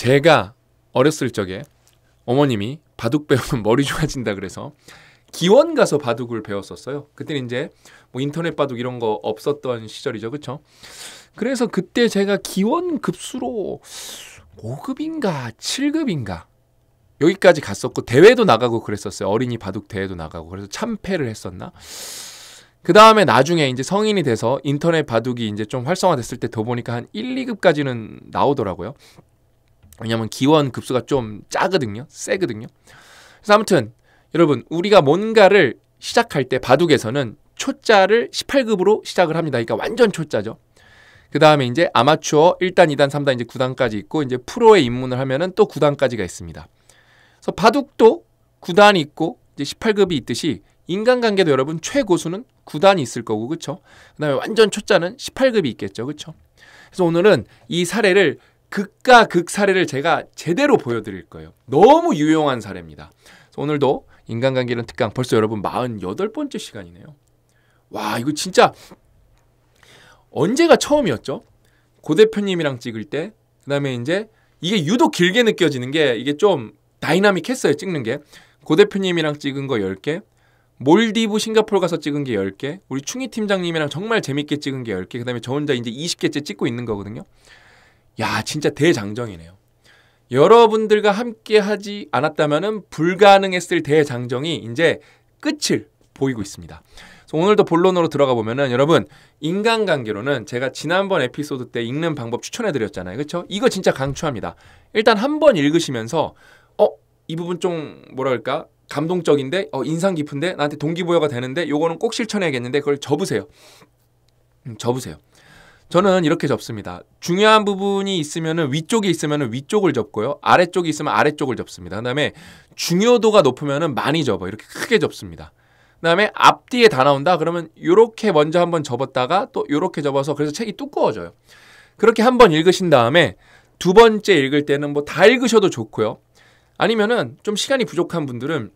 제가 어렸을 적에 어머님이 바둑 배우면 머리 좋아진다 그래서 기원 가서 바둑을 배웠었어요. 그때는 이제 뭐 인터넷 바둑 이런 거 없었던 시절이죠. 그렇죠? 그래서 그때 제가 기원 급수로 5급인가 7급인가 여기까지 갔었고 대회도 나가고 그랬었어요. 어린이 바둑 대회도 나가고 그래서 참패를 했었나? 그 다음에 나중에 이제 성인이 돼서 인터넷 바둑이 이제 좀 활성화됐을 때 더 보니까 한 1, 2급까지는 나오더라고요. 왜냐면 기원 급수가 좀 짜거든요. 세거든요. 그래서 아무튼 여러분 우리가 뭔가를 시작할 때 바둑에서는 초짜를 18급으로 시작을 합니다. 그러니까 완전 초짜죠. 그 다음에 이제 아마추어 1단, 2단, 3단 이제 9단까지 있고 이제 프로에 입문을 하면은 또 9단까지가 있습니다. 그래서 바둑도 9단이 있고 이제 18급이 있듯이 인간관계도 여러분 최고수는 9단이 있을 거고 그렇죠? 그다음에 완전 초짜는 18급이 있겠죠. 그렇죠? 그래서 오늘은 이 사례를 극과 극 사례를 제가 제대로 보여드릴 거예요. 너무 유용한 사례입니다. 그래서 오늘도 인간관계론 특강 벌써 여러분 48번째 시간이네요. 와 이거 진짜 언제가 처음이었죠? 고 대표님이랑 찍을 때 그다음에 이제 이게 유독 길게 느껴지는 게 이게 좀 다이나믹했어요. 찍는 게. 고 대표님이랑 찍은 거 10개 몰디브 싱가포르 가서 찍은 게 10개 우리 충희 팀장님이랑 정말 재밌게 찍은 게 10개 그 다음에 저 혼자 이제 20개째 찍고 있는 거거든요. 야 진짜 대장정이네요. 여러분들과 함께 하지 않았다면 불가능했을 대장정이 이제 끝을 보이고 있습니다. 그래서 오늘도 본론으로 들어가 보면은 여러분 인간관계로는 제가 지난번 에피소드 때 읽는 방법 추천해드렸잖아요. 그렇죠? 이거 진짜 강추합니다. 일단 한번 읽으시면서 이 부분 좀 뭐랄까 감동적인데 인상 깊은데 나한테 동기부여가 되는데 요거는 꼭 실천해야겠는데 그걸 접으세요. 접으세요. 저는 이렇게 접습니다. 중요한 부분이 있으면은 위쪽에 있으면은 위쪽을 접고요. 아래쪽이 있으면 아래쪽을 접습니다. 그다음에 중요도가 높으면은 많이 접어. 이렇게 크게 접습니다. 그다음에 앞뒤에 다 나온다. 그러면 요렇게 먼저 한번 접었다가 또 요렇게 접어서 그래서 책이 두꺼워져요. 그렇게 한번 읽으신 다음에 두 번째 읽을 때는 뭐 다 읽으셔도 좋고요. 아니면은 좀 시간이 부족한 분들은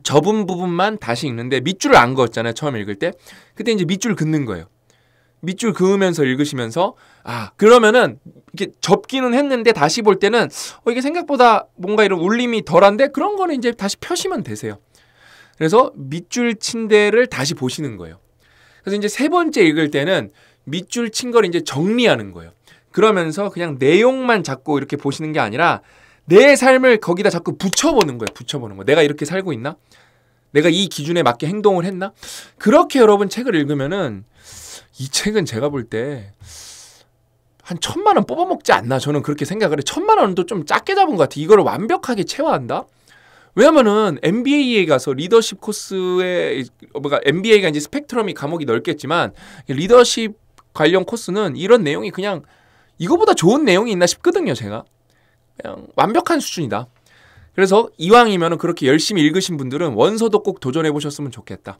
접은 부분만 다시 읽는데 밑줄을 안 그었잖아요. 처음 읽을 때. 그때 이제 밑줄 긋는 거예요. 밑줄 그으면서 읽으시면서 그러면은 이렇게 접기는 했는데 다시 볼 때는 이게 생각보다 뭔가 이런 울림이 덜한데 그런 거는 이제 다시 펴시면 되세요. 그래서 밑줄 친 데를 다시 보시는 거예요. 그래서 이제 세 번째 읽을 때는 밑줄 친 걸 이제 정리하는 거예요. 그러면서 그냥 내용만 자꾸 이렇게 보시는 게 아니라 내 삶을 거기다 자꾸 붙여보는 거예요. 붙여보는 거. 내가 이렇게 살고 있나? 내가 이 기준에 맞게 행동을 했나? 그렇게 여러분 책을 읽으면은 이 책은 제가 볼 때 한 1000만 원 뽑아먹지 않나? 저는 그렇게 생각을 해. 1000만 원도 좀 작게 잡은 것 같아. 이거를 완벽하게 체화한다? 왜냐면은 MBA에 가서 리더십 코스에 MBA가 이제 스펙트럼이 과목이 넓겠지만 리더십 관련 코스는 이런 내용이 그냥 이거보다 좋은 내용이 있나 싶거든요. 제가 그냥 완벽한 수준이다. 그래서 이왕이면은 그렇게 열심히 읽으신 분들은 원서도 꼭 도전해 보셨으면 좋겠다.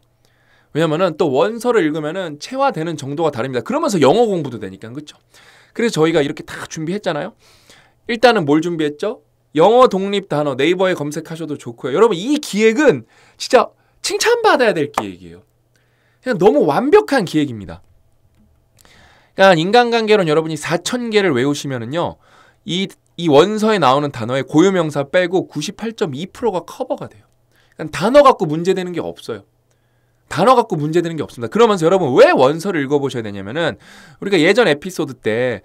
왜냐면은 또 원서를 읽으면은 체화되는 정도가 다릅니다. 그러면서 영어 공부도 되니까 그렇죠. 그래서 저희가 이렇게 다 준비했잖아요. 일단은 뭘 준비했죠? 영어 독립 단어 네이버에 검색하셔도 좋고요. 여러분 이 기획은 진짜 칭찬받아야 될 기획이에요. 그냥 너무 완벽한 기획입니다. 그러니까 인간관계론 여러분이 4000개를 외우시면은요. 이 원서에 나오는 단어의 고유명사 빼고 98.2%가 커버가 돼요. 그러니까 단어 갖고 문제되는 게 없어요. 단어 갖고 문제되는 게 없습니다. 그러면서 여러분 왜 원서를 읽어보셔야 되냐면은 우리가 예전 에피소드 때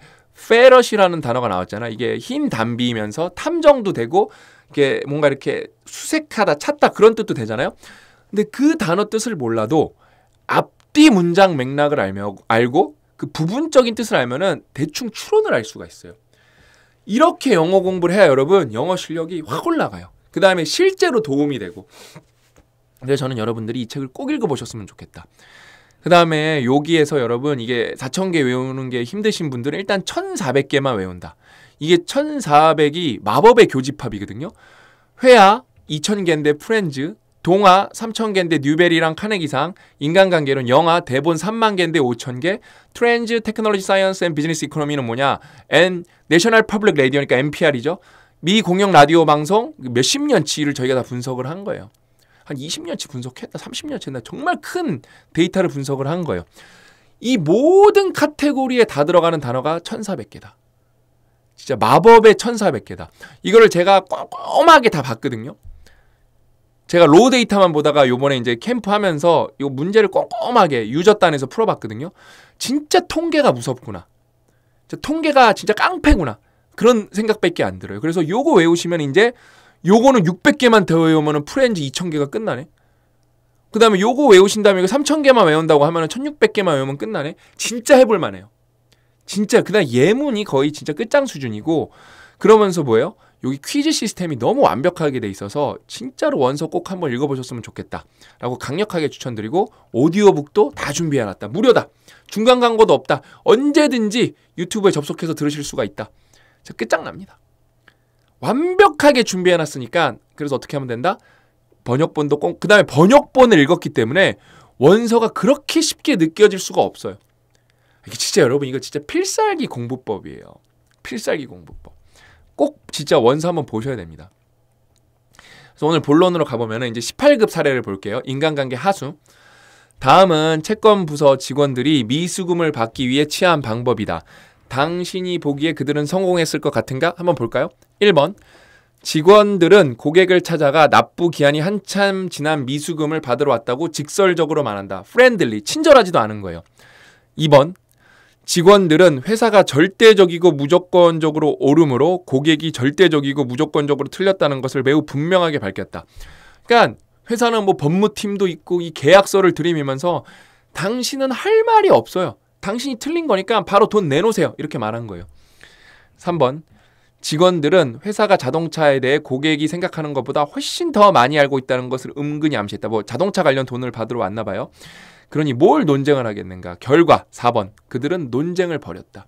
페럿이라는 단어가 나왔잖아. 이게 흰 담비면서 탐정도 되고 이게 뭔가 이렇게 수색하다 찾다 그런 뜻도 되잖아요. 근데 그 단어 뜻을 몰라도 앞뒤 문장 맥락을 알고 그 부분적인 뜻을 알면은 대충 추론을 할 수가 있어요. 이렇게 영어 공부를 해야 여러분 영어 실력이 확 올라가요. 그 다음에 실제로 도움이 되고. 그래서 저는 여러분들이 이 책을 꼭 읽어보셨으면 좋겠다. 그 다음에 여기에서 여러분 이게 4000개 외우는 게 힘드신 분들은 일단 1400개만 외운다. 이게 1400이 마법의 교집합이거든요. 회화 2000개인데 프렌즈, 동화 3000개인데 뉴베리랑 카네기상, 인간관계론, 영화, 대본 30,000개인데 5000개, 트렌즈, 테크놀로지, 사이언스 앤 비즈니스 이코노미는 뭐냐? 내셔널 퍼블릭 라디오니까 NPR이죠. 미 공영 라디오 방송 몇십 년치를 저희가 다 분석을 한 거예요. 한 20년치 분석했다, 30년치 했나 정말 큰 데이터를 분석을 한 거예요. 이 모든 카테고리에 다 들어가는 단어가 1400개다. 진짜 마법의 1400개다. 이거를 제가 꼼꼼하게 다 봤거든요. 제가 로우 데이터만 보다가 요번에 이제 캠프 하면서 이 문제를 꼼꼼하게 유저단에서 풀어봤거든요. 진짜 통계가 무섭구나. 진짜 통계가 진짜 깡패구나. 그런 생각밖에 안 들어요. 그래서 요거 외우시면 이제 요거는 600개만 더 외우면 프렌즈 2000개가 끝나네. 그 다음에 요거 외우신 다음에 이거 3000개만 외운다고 하면 1600개만 외우면 끝나네. 진짜 해볼만 해요. 진짜 그다음 예문이 거의 진짜 끝장 수준이고, 그러면서 뭐예요? 여기 퀴즈 시스템이 너무 완벽하게 돼 있어서 진짜로 원서 꼭 한번 읽어보셨으면 좋겠다 라고 강력하게 추천드리고, 오디오북도 다 준비해놨다. 무료다. 중간 광고도 없다. 언제든지 유튜브에 접속해서 들으실 수가 있다. 진짜 끝장납니다. 완벽하게 준비해놨으니까. 그래서 어떻게 하면 된다? 번역본도 꼭, 그 다음에 번역본을 읽었기 때문에 원서가 그렇게 쉽게 느껴질 수가 없어요. 이게 진짜 여러분, 이거 진짜 필살기 공부법이에요. 필살기 공부법. 꼭 진짜 원서 한번 보셔야 됩니다. 그래서 오늘 본론으로 가보면 이제 18급 사례를 볼게요. 인간관계 하수. 다음은 채권 부서 직원들이 미수금을 받기 위해 취한 방법이다. 당신이 보기에 그들은 성공했을 것 같은가? 한번 볼까요? 1번. 직원들은 고객을 찾아가 납부 기한이 한참 지난 미수금을 받으러 왔다고 직설적으로 말한다. 프렌들리, 친절하지도 않은 거예요. 2번. 직원들은 회사가 절대적이고 무조건적으로 옳음으로 고객이 절대적이고 무조건적으로 틀렸다는 것을 매우 분명하게 밝혔다. 그러니까 회사는 뭐 법무팀도 있고 이 계약서를 들이미면서 당신은 할 말이 없어요. 당신이 틀린 거니까 바로 돈 내놓으세요. 이렇게 말한 거예요. 3번. 직원들은 회사가 자동차에 대해 고객이 생각하는 것보다 훨씬 더 많이 알고 있다는 것을 은근히 암시했다. 뭐 자동차 관련 돈을 받으러 왔나 봐요. 그러니 뭘 논쟁을 하겠는가. 결과 4번. 그들은 논쟁을 벌였다.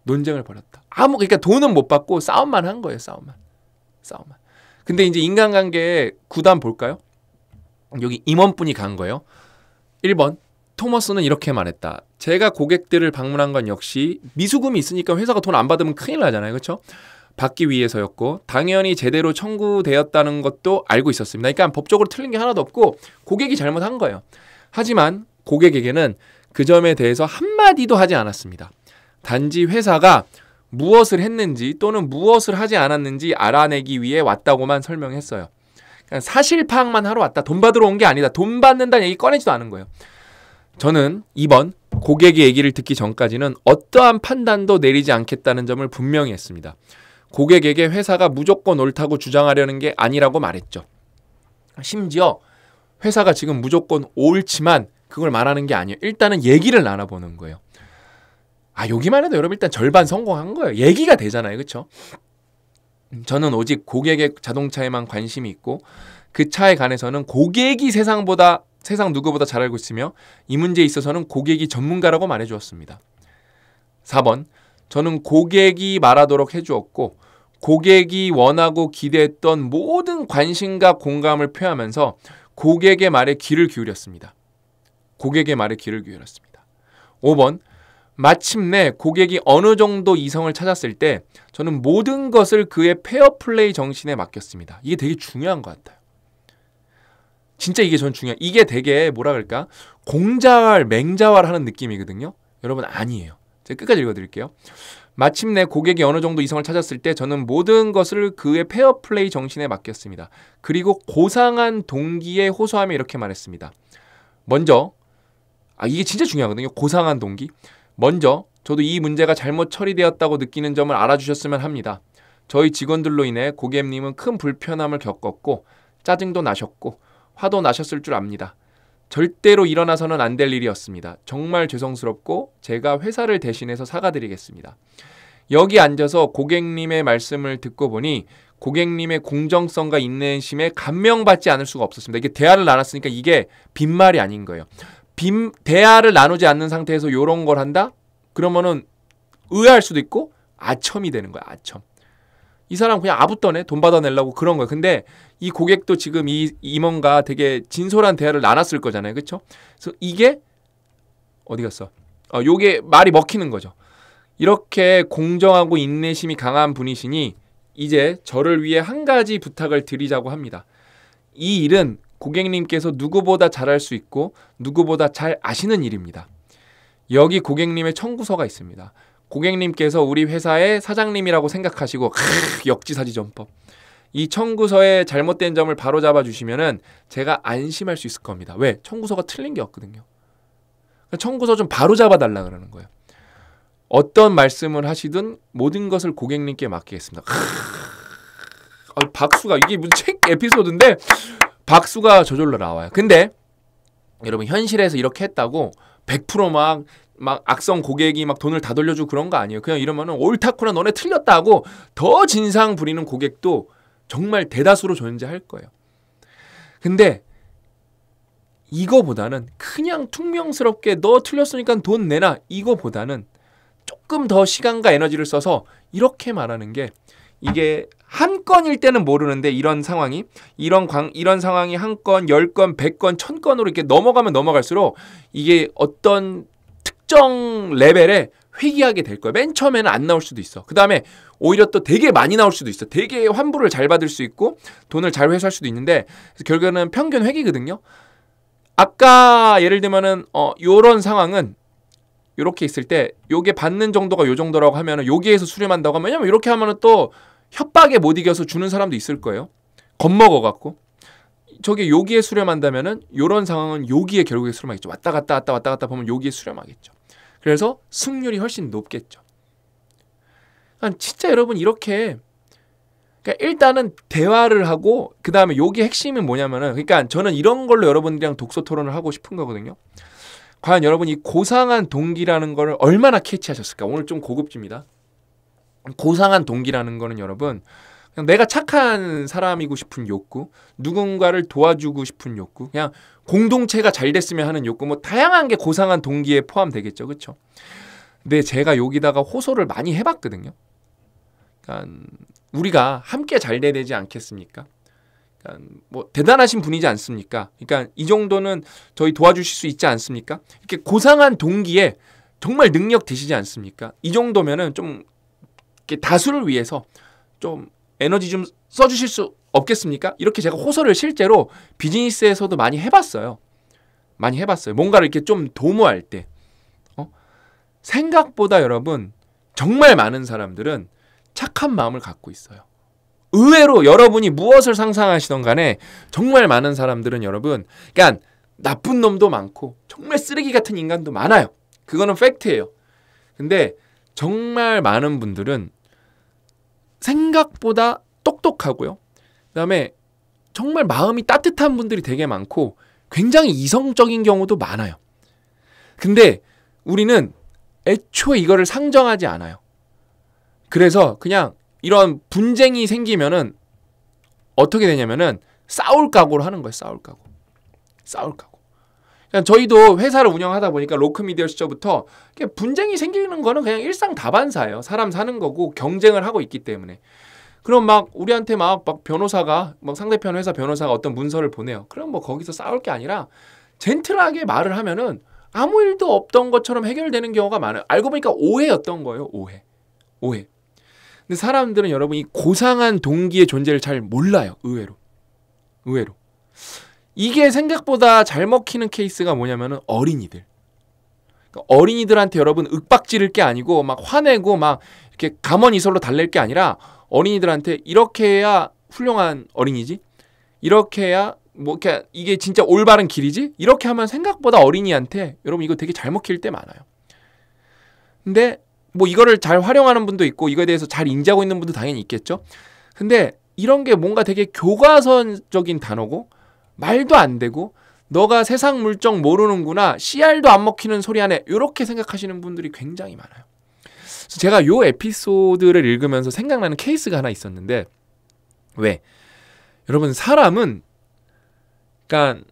논쟁을 벌였다. 그러니까 돈은 못 받고 싸움만 한 거예요. 싸움만. 근데 이제 인간관계에 구단 볼까요? 여기 임원분이 간 거예요. 1번. 토머스는 이렇게 말했다. 제가 고객들을 방문한 건 역시 미수금이 있으니까 회사가 돈 안 받으면 큰일 나잖아요. 그렇죠? 받기 위해서였고, 당연히 제대로 청구되었다는 것도 알고 있었습니다. 그러니까 법적으로 틀린 게 하나도 없고 고객이 잘못한 거예요. 하지만 고객에게는 그 점에 대해서 한마디도 하지 않았습니다. 단지 회사가 무엇을 했는지 또는 무엇을 하지 않았는지 알아내기 위해 왔다고만 설명했어요. 그러니까 사실 파악만 하러 왔다. 돈 받으러 온 게 아니다. 돈 받는다는 얘기 꺼내지도 않은 거예요. 저는 2번 고객의 얘기를 듣기 전까지는 어떠한 판단도 내리지 않겠다는 점을 분명히 했습니다. 고객에게 회사가 무조건 옳다고 주장하려는 게 아니라고 말했죠. 심지어 회사가 지금 무조건 옳지만 그걸 말하는 게 아니에요. 일단은 얘기를 나눠보는 거예요. 여기만 해도 여러분 일단 절반 성공한 거예요. 얘기가 되잖아요. 그렇죠? 저는 오직 고객의 자동차에만 관심이 있고 그 차에 관해서는 고객이 세상 누구보다 잘 알고 있으며 이 문제에 있어서는 고객이 전문가라고 말해주었습니다. 4번. 저는 고객이 말하도록 해주었고 고객이 원하고 기대했던 모든 관심과 공감을 표하면서 고객의 말에 귀를 기울였습니다. 5번. 마침내 고객이 어느 정도 이성을 찾았을 때 저는 모든 것을 그의 페어플레이 정신에 맡겼습니다. 이게 되게 중요한 것 같아요. 진짜 이게 전 중요해요. 이게 되게 뭐라 그럴까? 공자왈, 맹자왈 하는 느낌이거든요. 여러분 아니에요. 제가 끝까지 읽어드릴게요. 마침내 고객이 어느 정도 이성을 찾았을 때 저는 모든 것을 그의 페어플레이 정신에 맡겼습니다. 그리고 고상한 동기에 호소하며 이렇게 말했습니다. 먼저, 이게 진짜 중요하거든요. 고상한 동기. 먼저 저도 이 문제가 잘못 처리되었다고 느끼는 점을 알아주셨으면 합니다. 저희 직원들로 인해 고객님은 큰 불편함을 겪었고 짜증도 나셨고 화도 나셨을 줄 압니다. 절대로 일어나서는 안 될 일이었습니다. 정말 죄송스럽고 제가 회사를 대신해서 사과드리겠습니다. 여기 앉아서 고객님의 말씀을 듣고 보니 고객님의 공정성과 인내심에 감명받지 않을 수가 없었습니다. 이게 대화를 나눴으니까 이게 빈말이 아닌 거예요. 대화를 나누지 않는 상태에서 이런 걸 한다? 그러면은 의아할 수도 있고 아첨이 되는 거야. 아첨. 이 사람 그냥 아부떠네. 돈 받아내려고 그런 거야. 근데 이 고객도 지금 이 임원과 되게 진솔한 대화를 나눴을 거잖아요. 그렇죠? 그래서 이게 어디 갔어? 요게 말이 먹히는 거죠. 이렇게 공정하고 인내심이 강한 분이시니 이제 저를 위해 한 가지 부탁을 드리자고 합니다. 이 일은 고객님께서 누구보다 잘할 수 있고 누구보다 잘 아시는 일입니다. 여기 고객님의 청구서가 있습니다. 고객님께서 우리 회사의 사장님이라고 생각하시고 역지사지전법. 이 청구서의 잘못된 점을 바로잡아 주시면은 제가 안심할 수 있을 겁니다. 왜? 청구서가 틀린 게 없거든요. 청구서 좀 바로잡아 달라 그러는 거예요. 어떤 말씀을 하시든 모든 것을 고객님께 맡기겠습니다. 박수가, 이게 무슨 책 에피소드인데 박수가 저절로 나와요. 근데 여러분, 현실에서 이렇게 했다고 100% 막 악성 고객이 막 돈을 다 돌려주고 그런 거 아니에요. 그냥 이러면은 옳다구나, 너네 틀렸다 하고 더 진상 부리는 고객도 정말 대다수로 존재할 거예요. 근데 이거보다는 그냥 퉁명스럽게 너 틀렸으니까 돈 내놔, 이거보다는 조금 더 시간과 에너지를 써서 이렇게 말하는 게, 이게 한 건일 때는 모르는데 이런 상황이 이런 상황이 한 건, 10건, 100건, 1000건으로 이렇게 넘어가면 넘어갈수록 이게 어떤 특정 레벨에 회귀하게 될 거예요. 맨 처음에는 안 나올 수도 있어. 그 다음에 오히려 또 되게 많이 나올 수도 있어. 되게 환불을 잘 받을 수 있고 돈을 잘 회수할 수도 있는데, 결국에는 평균 회귀거든요. 아까 예를 들면은 요런 상황은 요렇게 있을 때 요게 받는 정도가 요 정도라고 하면은 여기에서 수렴한다고 하면, 왜냐면 이렇게 하면은 또 협박에 못 이겨서 주는 사람도 있을 거예요. 겁먹어 갖고. 저게 여기에 수렴한다면은 요런 상황은 여기에 결국에 수렴하겠죠. 왔다 갔다 보면 여기에 수렴하겠죠. 그래서 승률이 훨씬 높겠죠. 그러니까 진짜 여러분, 이렇게 그러니까 일단은 대화를 하고, 그 다음에 여기 핵심이 뭐냐면은, 그러니까 저는 이런 걸로 여러분들이랑 독서 토론을 하고 싶은 거거든요. 과연 여러분이 고상한 동기라는 거를 얼마나 캐치하셨을까? 오늘 좀 고급집니다. 고상한 동기라는 거는 여러분, 그냥 내가 착한 사람이고 싶은 욕구, 누군가를 도와주고 싶은 욕구, 그냥 공동체가 잘 됐으면 하는 욕구, 뭐 다양한 게 고상한 동기에 포함되겠죠. 그렇죠? 근데 제가 여기다가 호소를 많이 해봤거든요. 그러니까 우리가 함께 잘 돼야 되지 않겠습니까? 그러니까 뭐 대단하신 분이지 않습니까? 그러니까 이 정도는 저희 도와주실 수 있지 않습니까? 이렇게 고상한 동기에 정말 능력 되시지 않습니까? 이 정도면은 좀 이렇게 다수를 위해서 좀 에너지 좀 써주실 수 없겠습니까? 이렇게 제가 호소를 실제로 비즈니스에서도 많이 해봤어요. 많이 해봤어요. 뭔가를 이렇게 좀 도모할 때. 생각보다 여러분, 정말 많은 사람들은 착한 마음을 갖고 있어요. 의외로 여러분이 무엇을 상상하시던 간에 정말 많은 사람들은 여러분, 그러니까 나쁜 놈도 많고 정말 쓰레기 같은 인간도 많아요. 그거는 팩트예요. 근데 정말 많은 분들은 생각보다 똑똑하고요. 그다음에 정말 마음이 따뜻한 분들이 되게 많고 굉장히 이성적인 경우도 많아요. 근데 우리는 애초에 이거를 상정하지 않아요. 그래서 그냥 이런 분쟁이 생기면은 어떻게 되냐면은 싸울 각오를 하는 거예요. 싸울 각오. 그냥 저희도 회사를 운영하다 보니까 로크미디어 시절부터 분쟁이 생기는 거는 그냥 일상 다반사예요. 사람 사는 거고 경쟁을 하고 있기 때문에. 그럼 막 우리한테 막 변호사가, 막 상대편 회사 변호사가 어떤 문서를 보내요. 그럼 뭐 거기서 싸울 게 아니라 젠틀하게 말을 하면은 아무 일도 없던 것처럼 해결되는 경우가 많아요. 알고 보니까 오해였던 거예요. 오해. 근데 사람들은 여러분, 이 고상한 동기의 존재를 잘 몰라요. 의외로. 이게 생각보다 잘 먹히는 케이스가 뭐냐면은 어린이들. 그러니까 어린이들한테 여러분 윽박지를 게 아니고 막 화내고 막 이렇게 감언이설로 달랠 게 아니라, 어린이들한테 이렇게 해야 훌륭한 어린이지, 이렇게 해야 뭐 이게 진짜 올바른 길이지, 이렇게 하면 생각보다 어린이한테 여러분 이거 되게 잘 먹힐 때 많아요. 근데 뭐 이거를 잘 활용하는 분도 있고 이거에 대해서 잘 인지하고 있는 분도 당연히 있겠죠. 근데 이런 게 뭔가 되게 교과서적인 단어고 말도 안 되고 너가 세상 물정 모르는구나, CR도 안 먹히는 소리 하네, 이렇게 생각하시는 분들이 굉장히 많아요. 그래서 제가 요 에피소드를 읽으면서 생각나는 케이스가 하나 있었는데, 왜? 여러분, 사람은 그러니까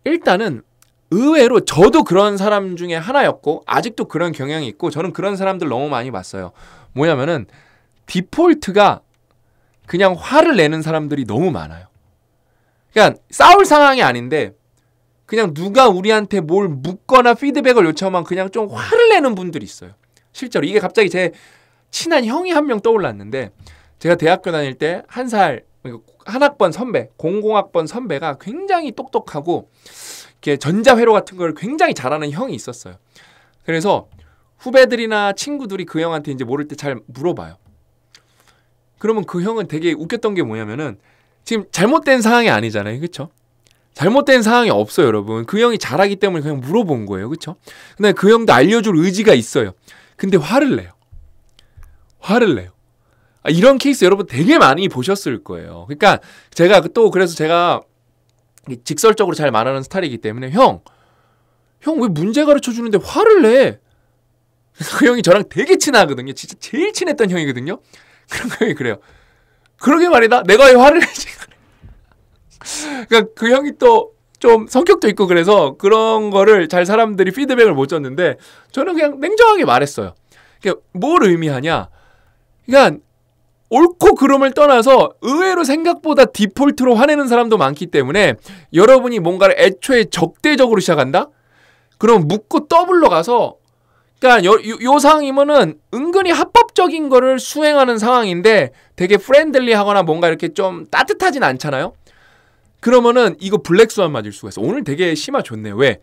일단은 의외로 저도 그런 사람 중에 하나였고 아직도 그런 경향이 있고, 저는 그런 사람들 너무 많이 봤어요. 뭐냐면은 디폴트가 그냥 화를 내는 사람들이 너무 많아요. 그러니까 싸울 상황이 아닌데 그냥 누가 우리한테 뭘 묻거나 피드백을 요청하면 그냥 좀 화를 내는 분들이 있어요. 실제로 이게 갑자기 제 친한 형이 한 명 떠올랐는데, 제가 대학교 다닐 때 한 학번 선배, 00학번 선배가 굉장히 똑똑하고 이렇게 전자회로 같은 걸 굉장히 잘하는 형이 있었어요. 그래서 후배들이나 친구들이 그 형한테 이제 모를 때 잘 물어봐요. 그러면 그 형은 되게 웃겼던 게 뭐냐면은 지금 잘못된 상황이 아니잖아요. 그렇죠? 잘못된 상황이 없어요, 여러분. 그 형이 잘하기 때문에 그냥 물어본 거예요. 그렇죠? 근데 그 형도 알려줄 의지가 있어요. 근데 화를 내요. 화를 내요. 이런 케이스 여러분 되게 많이 보셨을 거예요. 그러니까 제가 또 그래서 제가 직설적으로 잘 말하는 스타일이기 때문에 형 왜 문제 가르쳐 주는데 화를 내? 그 형이 저랑 되게 친하거든요. 진짜 제일 친했던 형이거든요. 그런 형이 그래요. 그러게 말이다. 내가 왜 화를 내지? 그러니까 그 형이 또 좀 성격도 있고 그래서 그런 거를 잘 사람들이 피드백을 못 줬는데 저는 그냥 냉정하게 말했어요. 그러니까 뭘 의미하냐? 그러니까 옳고 그름을 떠나서 의외로 생각보다 디폴트로 화내는 사람도 많기 때문에 여러분이 뭔가를 애초에 적대적으로 시작한다? 그럼 묻고 더블로 가서 그러니까 요 상황이면은 은근히 합법적인 거를 수행하는 상황인데 되게 프렌들리하거나 뭔가 이렇게 좀 따뜻하진 않잖아요? 그러면은 이거 블랙스완 맞을 수가 있어. 오늘 되게 심화 좋네요. 왜?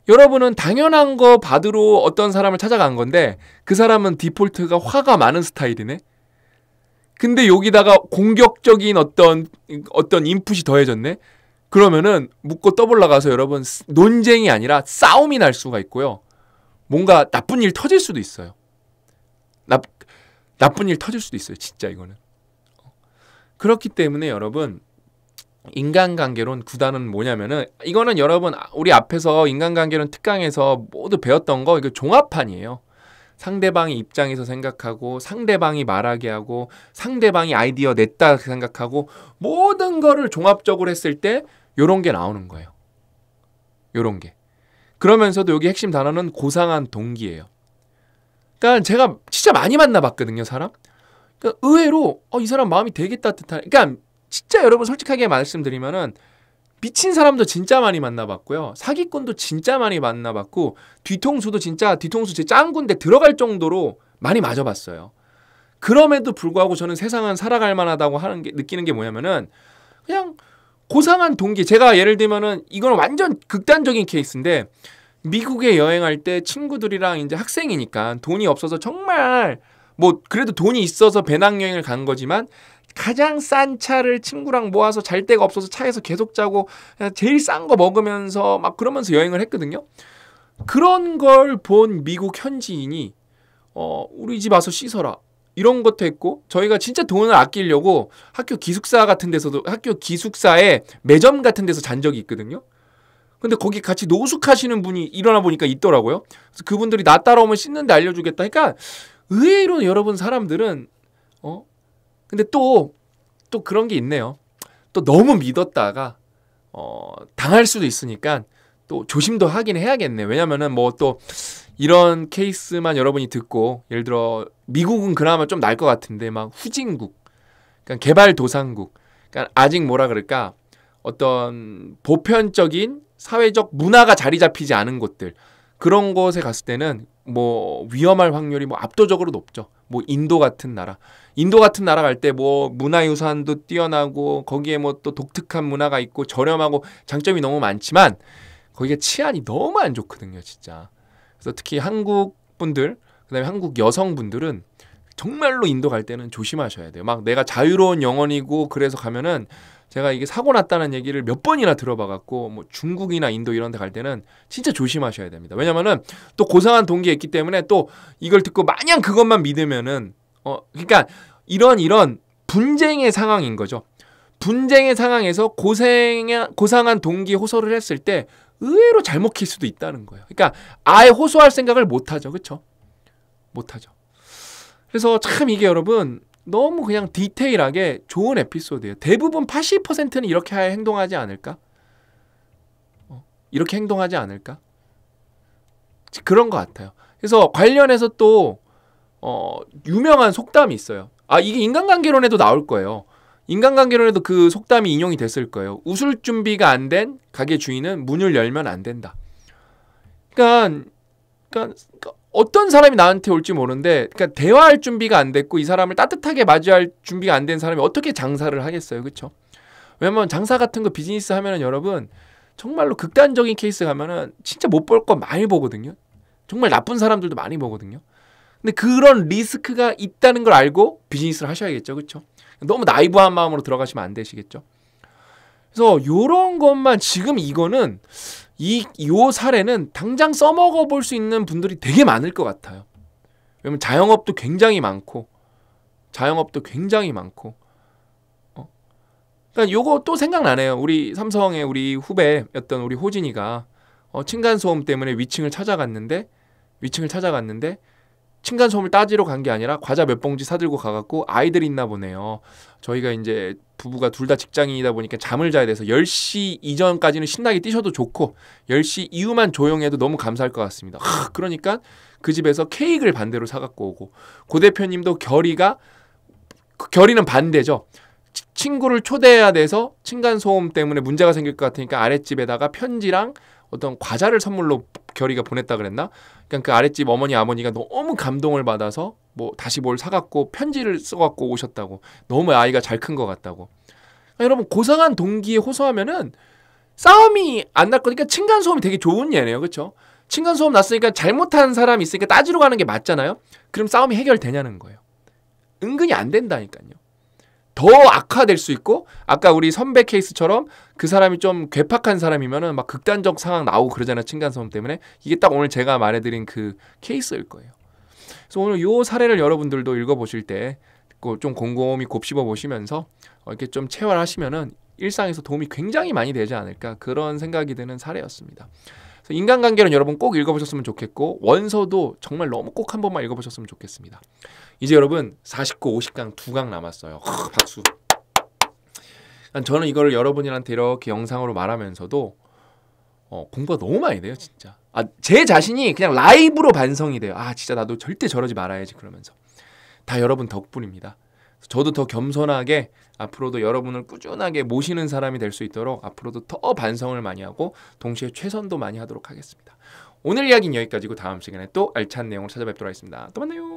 여러분은 당연한 거 받으러 어떤 사람을 찾아간 건데 그 사람은 디폴트가 화가 많은 스타일이네? 근데 여기다가 공격적인 어떤 인풋이 더해졌네? 그러면은 묻고 떠볼라 가서 여러분 논쟁이 아니라 싸움이 날 수가 있고요. 뭔가 나쁜 일 터질 수도 있어요. 나쁜 일 터질 수도 있어요. 진짜 이거는. 그렇기 때문에 여러분 인간관계론 구단은 뭐냐면은 이거는 여러분 우리 앞에서 인간관계론 특강에서 모두 배웠던 거 이거 종합판이에요. 상대방의 입장에서 생각하고 상대방이 말하게 하고 상대방이 아이디어 냈다 생각하고 모든 거를 종합적으로 했을 때 요런 게 나오는 거예요. 요런 게. 그러면서도 여기 핵심 단어는 고상한 동기예요. 그러니까 제가 진짜 많이 만나봤거든요, 사람. 그러니까 의외로 이 사람 마음이 되게 따뜻한. 그러니까 진짜 여러분 솔직하게 말씀드리면은 미친 사람도 진짜 많이 만나봤고요. 사기꾼도 진짜 많이 만나봤고 뒤통수 제 짱구인데 들어갈 정도로 많이 맞아봤어요. 그럼에도 불구하고 저는 세상은 살아갈 만하다고 느끼는 게 뭐냐면은 그냥 고상한 동기. 제가 예를 들면은 이건 완전 극단적인 케이스인데 미국에 여행할 때 친구들이랑 이제 학생이니까 돈이 없어서 정말 뭐 그래도 돈이 있어서 배낭여행을 간 거지만 가장 싼 차를 친구랑 모아서 잘 데가 없어서 차에서 계속 자고 제일 싼 거 먹으면서 막 그러면서 여행을 했거든요. 그런 걸 본 미국 현지인이 우리 집 와서 씻어라 이런 것도 했고 저희가 진짜 돈을 아끼려고 학교 기숙사에 매점 같은 데서 잔 적이 있거든요. 근데 거기 같이 노숙하시는 분이 일어나 보니까 있더라고요. 그래서 그분들이 나 따라오면 씻는데 알려주겠다. 그러니까 의외로 여러분 사람들은 근데 또 그런 게 있네요. 또 너무 믿었다가 당할 수도 있으니까 또 조심도 하긴 해야겠네. 왜냐면은 뭐 또 이런 케이스만 여러분이 듣고 예를 들어 미국은 그나마 좀 나을 것 같은데 막 후진국, 그러니까 개발도상국, 그러니까 아직 뭐라 그럴까 어떤 보편적인 사회적 문화가 자리 잡히지 않은 곳들 그런 곳에 갔을 때는 뭐 위험할 확률이 뭐 압도적으로 높죠. 뭐 인도 같은 나라 갈 때 뭐 문화유산도 뛰어나고 거기에 뭐 또 독특한 문화가 있고 저렴하고 장점이 너무 많지만 거기가 치안이 너무 안 좋거든요, 진짜. 그래서 특히 한국 분들, 그다음에 한국 여성분들은 정말로 인도 갈 때는 조심하셔야 돼요. 막 내가 자유로운 영혼이고 그래서 가면은 제가 이게 사고 났다는 얘기를 몇 번이나 들어봐갖고 뭐 중국이나 인도 이런 데 갈 때는 진짜 조심하셔야 됩니다. 왜냐면은 또 고상한 동기가 있기 때문에 또 이걸 듣고 마냥 그것만 믿으면은 그러니까 이런 분쟁의 상황인 거죠. 분쟁의 상황에서 고상한 동기 호소를 했을 때 의외로 잘 먹힐 수도 있다는 거예요. 그러니까 아예 호소할 생각을 못하죠. 그렇죠? 못하죠. 그래서 참 이게 여러분 너무 그냥 디테일하게 좋은 에피소드예요. 대부분 80%는 이렇게 행동하지 않을까? 이렇게 행동하지 않을까? 그런 것 같아요. 그래서 관련해서 또 유명한 속담이 있어요. 이게 인간관계론에도 나올 거예요. 인간관계론에도 그 속담이 인용이 됐을 거예요. 웃을 준비가 안 된 가게 주인은 문을 열면 안 된다. 그러니까 어떤 사람이 나한테 올지 모르는데 그러니까 대화할 준비가 안 됐고 이 사람을 따뜻하게 맞이할 준비가 안 된 사람이 어떻게 장사를 하겠어요. 그렇죠? 왜냐면 장사 같은 거 비즈니스 하면은 여러분 정말로 극단적인 케이스 가면은 진짜 못 볼 거 많이 보거든요. 정말 나쁜 사람들도 많이 보거든요. 근데 그런 리스크가 있다는 걸 알고 비즈니스를 하셔야겠죠. 그렇죠? 너무 나이브한 마음으로 들어가시면 안 되시겠죠. 그래서 요런 것만 지금 이거는 요 사례는 당장 써먹어 볼 수 있는 분들이 되게 많을 것 같아요. 왜냐면 자영업도 굉장히 많고 그러니까 요거 또 생각나네요. 우리 삼성의 우리 후배였던 우리 호진이가 층간소음 때문에 위층을 찾아갔는데 층간소음을 따지러 간 게 아니라 과자 몇 봉지 사들고 가갖고 아이들이 있나 보네요. 저희가 이제 부부가 둘 다 직장인이다 보니까 잠을 자야 돼서 10시 이전까지는 신나게 뛰셔도 좋고 10시 이후만 조용해도 너무 감사할 것 같습니다. 그러니까 그 집에서 케이크를 반대로 사갖고 오고 고 대표님도 결의는 반대죠. 친구를 초대해야 돼서 층간소음 때문에 문제가 생길 것 같으니까 아랫집에다가 편지랑 어떤 과자를 선물로 결의가 보냈다 그랬나? 그러니까 그 아랫집 어머니 아버니가 너무 감동을 받아서 뭐 다시 뭘 사갖고 편지를 써갖고 오셨다고. 너무 아이가 잘 큰 것 같다고. 그러니까 여러분 고상한 동기에 호소하면은 싸움이 안 날 거니까 층간소음이 되게 좋은 예네요. 그렇죠? 층간소음 났으니까 잘못한 사람이 있으니까 따지러 가는 게 맞잖아요. 그럼 싸움이 해결되냐는 거예요. 은근히 안 된다니까요. 더 악화될 수 있고 아까 우리 선배 케이스처럼 그 사람이 좀 괴팍한 사람이면은 막 극단적 상황 나오고 그러잖아요. 층간소음 때문에. 이게 딱 오늘 제가 말해드린 그 케이스일 거예요. 그래서 오늘 이 사례를 여러분들도 읽어보실 때 좀 곰곰이 곱씹어 보시면서 이렇게 좀 체화하시면은 일상에서 도움이 굉장히 많이 되지 않을까 그런 생각이 드는 사례였습니다. 그래서 인간관계는 여러분 꼭 읽어보셨으면 좋겠고 원서도 정말 너무 꼭 한 번만 읽어보셨으면 좋겠습니다. 이제 여러분 49, 50강 2강 남았어요. 박수. 저는 이걸 여러분들한테 이렇게 영상으로 말하면서도 공부가 너무 많이 돼요. 진짜. 제 자신이 그냥 라이브로 반성이 돼요. 진짜 나도 절대 저러지 말아야지 그러면서. 다 여러분 덕분입니다. 저도 더 겸손하게 앞으로도 여러분을 꾸준하게 모시는 사람이 될 수 있도록 앞으로도 더 반성을 많이 하고 동시에 최선도 많이 하도록 하겠습니다. 오늘 이야기는 여기까지고 다음 시간에 또 알찬 내용으로 찾아뵙도록 하겠습니다. 또 만나요.